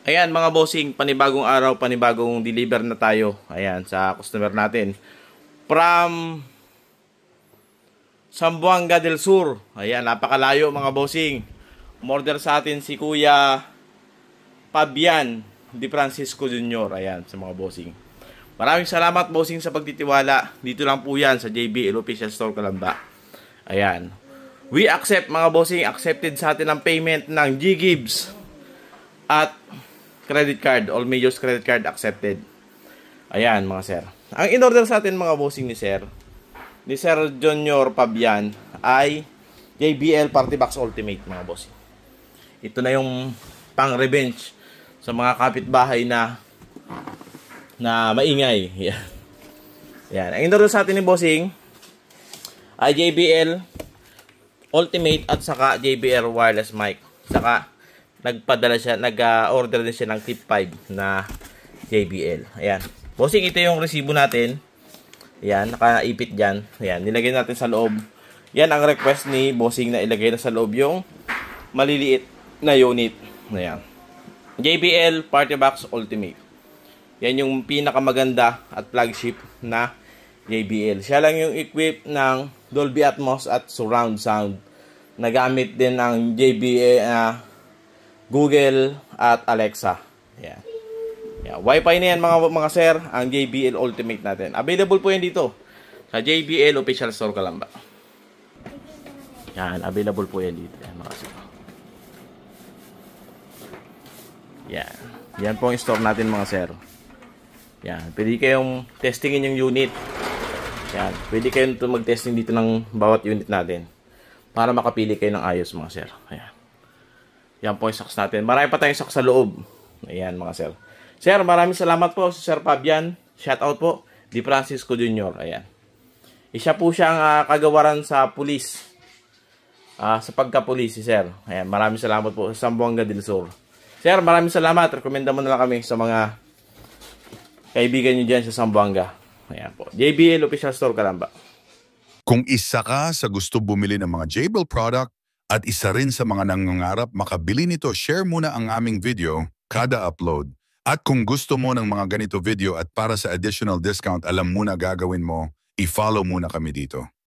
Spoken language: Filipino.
Ayan mga bossing, panibagong araw, panibagong deliver na tayo. Ayan, sa customer natin. From Zamboanga del Sur. Ayan, napakalayo mga bossing. Umorder sa atin si Kuya Fabian Di Francisco Jr. Ayan, sa mga bossing. Maraming salamat bossing sa pagtitiwala. Dito lang po yan sa JBL Official Store Calamba. Ayan. We accept mga bossing, accepted sa atin ang payment ng G-Gibbs at credit card, all majors credit card accepted. Ayan mga sir. Ang in-order sa atin mga bossing ni Sir Junior Fabian ay JBL Party Box Ultimate mga bossing. Ito na yung pang revenge sa mga kapitbahay na maingay. Yan. Yan. Ang in-order sa atin ni bossing ay JBL Ultimate at saka JBL wireless mic. Saka nagpadala siya, nag-order din siya ng tip 5 na JBL. Ayan. Bossing, ito yung resibo natin. Ayan, nakaipit dyan. Ayan, nilagay natin sa loob. Yan ang request ni bossing na ilagay na sa loob yung maliliit na unit. Ayan. JBL Party Box Ultimate. Yan yung pinakamaganda at flagship na JBL. Siya lang yung equip ng Dolby Atmos at surround sound. Nagamit din ng JBL Google at Alexa. Yan. Yan. Wi-Fi na yan mga sir, ang JBL Ultimate natin. Available po yan dito sa JBL Official Store Calamba. Yan, available po yan dito. Yan mga sir. Yan. Yan po ang store natin mga sir. Yan. Pwede kayong testingin yung unit. Yan. Pwede kayong mag-testing dito ng bawat unit natin para makapili kayo ng ayos mga sir. Ayan. Yan po yung socks natin. Marami pa tayong socks sa loob. Ayan mga sir. Sir, maraming salamat po sa Sir Fabian. Shout out po. Di Francisco Jr. Ayan. Isa po siyang kagawaran sa pulis. Sa pagkapulis si Sir. Ayan. Maraming salamat po sa Zamboanga del Sur. Sir, maraming salamat. Rekomenda mo na lang kami sa mga kaibigan nyo dyan sa Zamboanga. Ayan po. JBL Official Store Calamba. Kung isa ka sa gusto bumili ng mga JBL product at isa rin sa mga nangangarap makabili nito, share muna ang aming video kada upload. At kung gusto mo ng mga ganito video at para sa additional discount, alam muna gagawin mo, i-follow muna kami dito.